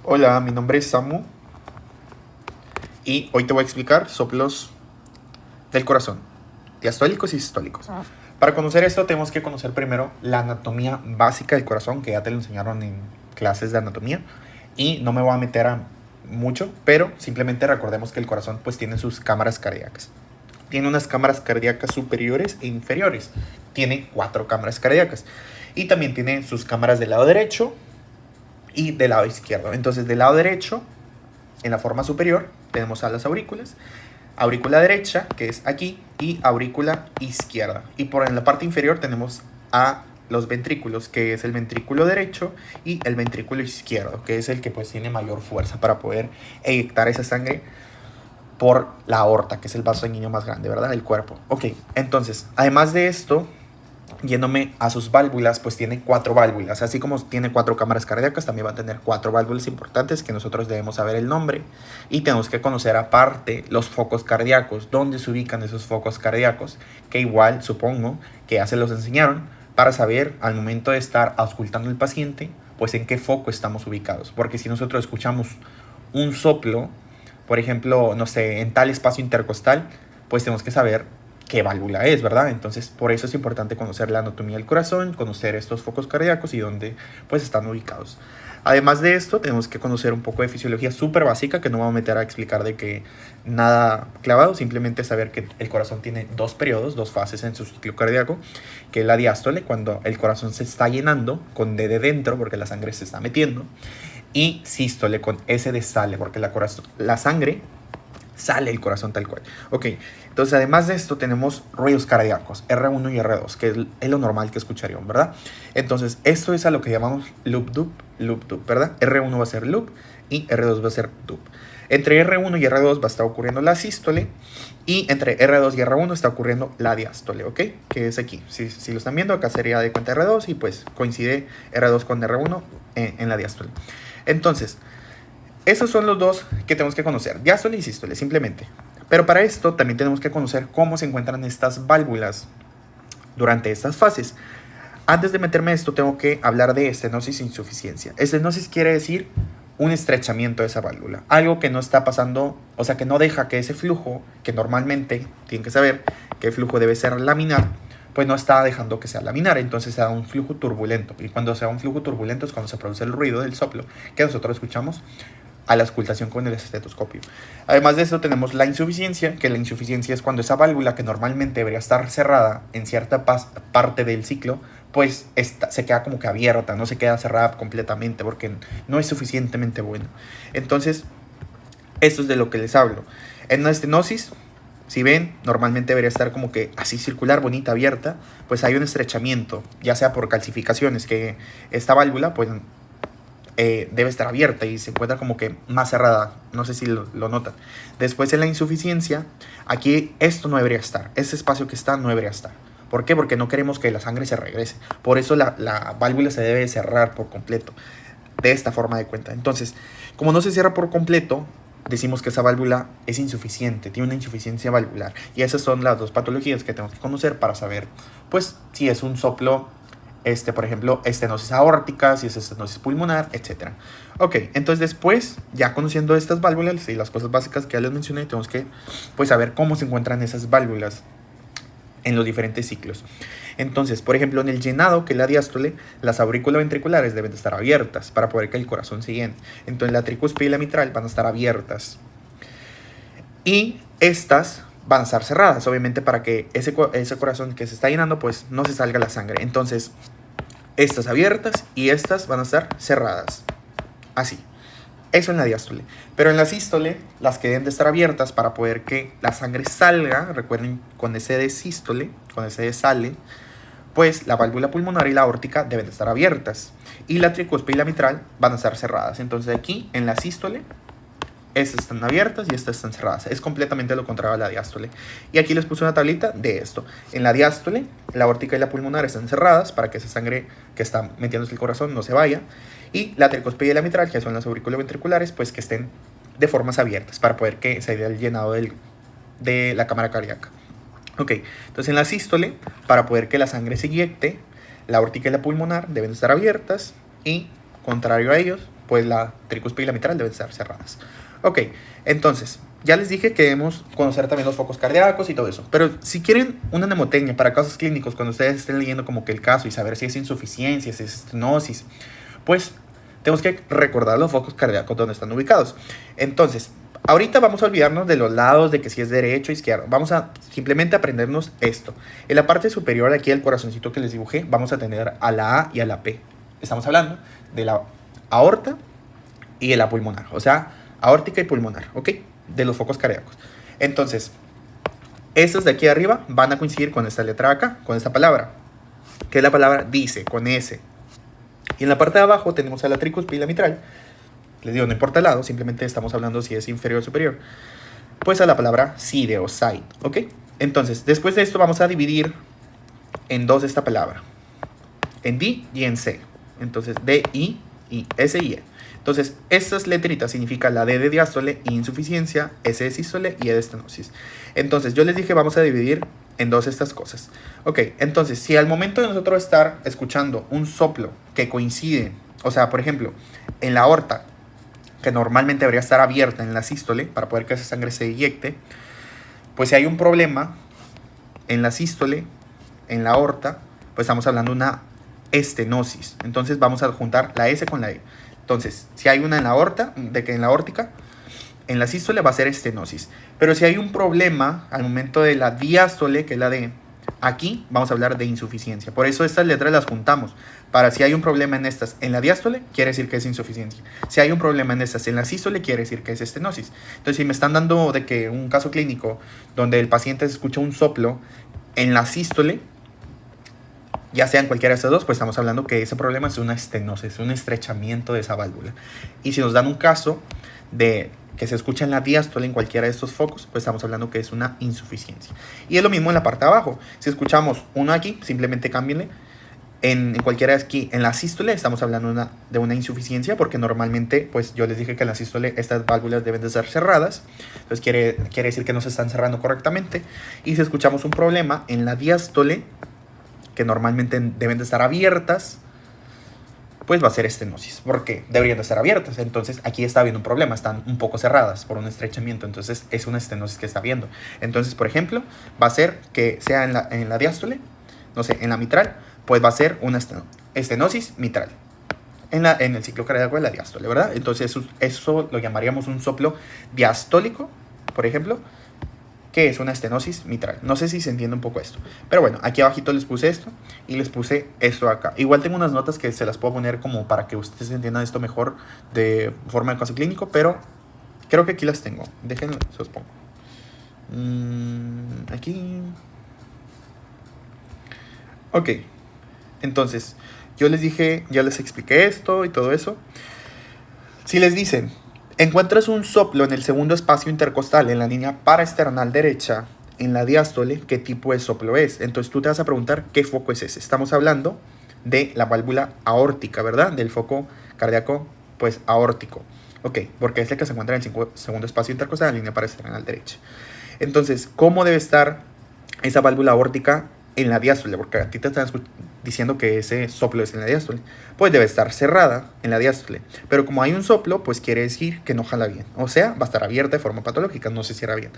Hola, mi nombre es Samu y hoy te voy a explicar soplos del corazón, diastólicos y sistólicos. Para conocer esto tenemos que conocer primero la anatomía básica del corazón, que ya te lo enseñaron en clases de anatomía, y no me voy a meter a mucho, pero simplemente recordemos que el corazón pues tiene sus cámaras cardíacas. Tiene unas cámaras cardíacas superiores e inferiores. Tiene 4 cámaras cardíacas. Y también tiene sus cámaras del lado derecho y del lado izquierdo. Entonces, del lado derecho, en la forma superior, tenemos a las aurículas. Aurícula derecha, que es aquí, y aurícula izquierda. Y por en la parte inferior tenemos a los ventrículos, que es el ventrículo derecho y el ventrículo izquierdo, que es el que pues tiene mayor fuerza para poder eyectar esa sangre por la aorta, que es el vaso sanguíneo más grande, ¿verdad? Del cuerpo. Ok, entonces, además de esto, yéndome a sus válvulas, pues tiene 4 válvulas. Así como tiene 4 cámaras cardíacas, también va a tener 4 válvulas importantes que nosotros debemos saber el nombre. Y tenemos que conocer aparte los focos cardíacos, dónde se ubican esos focos cardíacos, que igual supongo que ya se los enseñaron, para saber al momento de estar auscultando al paciente, pues en qué foco estamos ubicados. Porque si nosotros escuchamos un soplo, por ejemplo, no sé, en tal espacio intercostal, pues tenemos que saber qué válvula es, ¿verdad? Entonces, por eso es importante conocer la anatomía del corazón, conocer estos focos cardíacos y dónde pues están ubicados. Además de esto, tenemos que conocer un poco de fisiología súper básica, que no me voy a meter a explicar de que nada clavado, simplemente saber que el corazón tiene 2 periodos, 2 fases en su ciclo cardíaco, que es la diástole, cuando el corazón se está llenando con D de dentro, porque la sangre se está metiendo, y sístole con S de sale, porque la sangre sale el corazón tal cual. Ok, entonces además de esto tenemos ruidos cardíacos, R1 y R2, que es lo normal que escucharían, ¿verdad? Entonces esto es a lo que llamamos loop dub, ¿verdad? R1 va a ser loop y R2 va a ser dub. Entre R1 y R2 va a estar ocurriendo la sístole y entre R2 y R1 está ocurriendo la diástole, ¿ok? Que es aquí. Si lo están viendo, acá sería de cuenta R2 y pues coincide R2 con R1 en la diástole. Entonces, esos son los dos que tenemos que conocer, diástole y sístole, simplemente. Pero para esto también tenemos que conocer cómo se encuentran estas válvulas durante estas fases. Antes de meterme a esto, tengo que hablar de estenosis e insuficiencia. Estenosis quiere decir un estrechamiento de esa válvula, algo que no está pasando, o sea, que no deja que ese flujo, que normalmente tienen que saber que el flujo debe ser laminar, pues no está dejando que sea laminar, entonces se da un flujo turbulento. Y cuando se da un flujo turbulento es cuando se produce el ruido del soplo que nosotros escuchamos a la auscultación con el estetoscopio. Además de esto tenemos la insuficiencia, que la insuficiencia es cuando esa válvula que normalmente debería estar cerrada en cierta parte del ciclo, pues se queda como que abierta, no se queda cerrada completamente porque no es suficientemente bueno. Entonces, esto es de lo que les hablo. En una estenosis, si ven, normalmente debería estar como que así circular, bonita, abierta, pues hay un estrechamiento, ya sea por calcificaciones, que esta válvula pues debe estar abierta y se encuentra como que más cerrada. No sé si lo notan. Después en la insuficiencia, aquí esto no debería estar. Ese espacio que está no debería estar. ¿Por qué? Porque no queremos que la sangre se regrese. Por eso la válvula se debe cerrar por completo. De esta forma de cuenta. Entonces, como no se cierra por completo, decimos que esa válvula es insuficiente, tiene una insuficiencia valvular. Y esas son las 2 patologías que tenemos que conocer para saber, pues, si es un soplo, por ejemplo, estenosis aórtica, si es estenosis pulmonar, etc. Ok, entonces después, ya conociendo estas válvulas y las cosas básicas que ya les mencioné, tenemos que, pues, saber cómo se encuentran esas válvulas en los diferentes ciclos. Entonces, por ejemplo, en el llenado, que es la diástole, las aurículas ventriculares deben de estar abiertas para poder que el corazón se llene. Entonces, la tricúspide y la mitral van a estar abiertas. Y estas van a estar cerradas, obviamente, para que ese corazón que se está llenando, pues no se salga la sangre. Entonces, estas abiertas y estas van a estar cerradas. Así. Eso en la diástole. Pero en la sístole, las que deben de estar abiertas para poder que la sangre salga, recuerden, con ese de sístole, con ese de sale, pues la válvula pulmonar y la aórtica deben de estar abiertas. Y la tricúspide y la mitral van a estar cerradas. Entonces aquí, en la sístole, estas están abiertas y estas están cerradas. Es completamente lo contrario a la diástole. Y aquí les puse una tablita de esto. En la diástole, la aórtica y la pulmonar están cerradas para que esa sangre que está metiéndose el corazón no se vaya. Y la tricúspide y la mitral, que son las ventriculares, pues que estén de formas abiertas para poder que se dé el llenado de la cámara cardíaca. Ok, entonces en la sístole, para poder que la sangre se inyecte, la aórtica y la pulmonar deben estar abiertas y, contrario a ellos, pues la tricuspide y la mitral deben estar cerradas. Ok, entonces, ya les dije que debemos conocer también los focos cardíacos y todo eso. Pero si quieren una mnemotecnia para casos clínicos, cuando ustedes estén leyendo como que el caso y saber si es insuficiencia, si es estenosis, pues tenemos que recordar los focos cardíacos donde están ubicados. Entonces, ahorita vamos a olvidarnos de los lados, de que si es derecho o izquierdo. Vamos a simplemente aprendernos esto. En la parte superior aquí del corazoncito que les dibujé, vamos a tener a la A y a la P. Estamos hablando de la aorta y de la pulmonar. O sea, aórtica y pulmonar, ¿ok? De los focos cardíacos. Entonces, estos de aquí arriba van a coincidir con esta letra acá, con esta palabra, que es la palabra dice, con S. Y en la parte de abajo tenemos a la tricuspide y la mitral. Les digo, no importa el lado, simplemente estamos hablando si es inferior o superior. Pues a la palabra side o side, ¿ok? Entonces, después de esto vamos a dividir en dos esta palabra. En D y en C. Entonces, D, I y S y E. Entonces, estas letritas significan la D de diástole, insuficiencia, S de sístole y E de estenosis. Entonces, yo les dije, vamos a dividir en dos estas cosas. Ok, entonces, si al momento de nosotros estar escuchando un soplo que coincide, o sea, por ejemplo, en la aorta, que normalmente debería estar abierta en la sístole para poder que esa sangre se eyecte, pues si hay un problema en la sístole, en la aorta, pues estamos hablando de una estenosis. Entonces, vamos a juntar la S con la E. Entonces, si hay una en la aorta, de que en la aórtica, en la sístole va a ser estenosis. Pero si hay un problema al momento de la diástole, que es la de aquí, vamos a hablar de insuficiencia. Por eso estas letras las juntamos. Para si hay un problema en estas en la diástole, quiere decir que es insuficiencia. Si hay un problema en estas en la sístole, quiere decir que es estenosis. Entonces, si me están dando de que un caso clínico donde el paciente escucha un soplo en la sístole, ya sea en cualquiera de estas dos, pues estamos hablando que ese problema es una estenosis, un estrechamiento de esa válvula. Y si nos dan un caso de que se escucha en la diástole en cualquiera de estos focos, pues estamos hablando que es una insuficiencia. Y es lo mismo en la parte de abajo. Si escuchamos uno aquí, simplemente cámbienle. En cualquiera de aquí, en la sístole, estamos hablando de una insuficiencia, porque normalmente, pues yo les dije que en la sístole estas válvulas deben de estar cerradas. Entonces quiere decir que no se están cerrando correctamente. Y si escuchamos un problema en la diástole, que normalmente deben de estar abiertas, pues va a ser estenosis, porque deberían de estar abiertas. Entonces aquí está habiendo un problema, están un poco cerradas por un estrechamiento, entonces es una estenosis que está habiendo. Entonces, por ejemplo, va a ser que sea en la diástole, no sé, en la mitral, pues va a ser una estenosis mitral. En el ciclo cardíaco de la diástole, ¿verdad? Entonces eso lo llamaríamos un soplo diastólico, por ejemplo, que es una estenosis mitral. No sé si se entiende un poco esto. Pero bueno, aquí abajito les puse esto y les puse esto acá. Igual tengo unas notas que se las puedo poner como para que ustedes entiendan esto mejor de forma de caso clínico, pero creo que aquí las tengo. Déjenme, se los pongo. Aquí. Ok. Entonces, yo les dije, ya les expliqué esto y todo eso. Si les dicen, encuentras un soplo en el segundo espacio intercostal en la línea paraesternal derecha en la diástole, ¿qué tipo de soplo es? Entonces tú te vas a preguntar qué foco es ese. Estamos hablando de la válvula aórtica, ¿verdad? Del foco cardíaco, pues aórtico. Ok, porque es el que se encuentra en el segundo espacio intercostal en la línea paraesternal derecha. Entonces, ¿cómo debe estar esa válvula aórtica en la diástole? Porque a ti te están diciendo que ese soplo es en la diástole. Pues debe estar cerrada en la diástole. Pero como hay un soplo, pues quiere decir que no jala bien. O sea, va a estar abierta de forma patológica, no se cierra bien.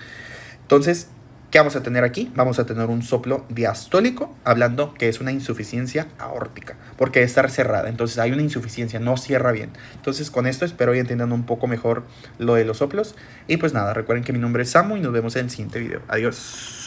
Entonces, ¿qué vamos a tener aquí? Vamos a tener un soplo diastólico, hablando que es una insuficiencia aórtica, porque debe estar cerrada. Entonces hay una insuficiencia, no cierra bien. Entonces con esto espero que entiendan un poco mejor lo de los soplos. Y pues nada, recuerden que mi nombre es Samu y nos vemos en el siguiente video. Adiós.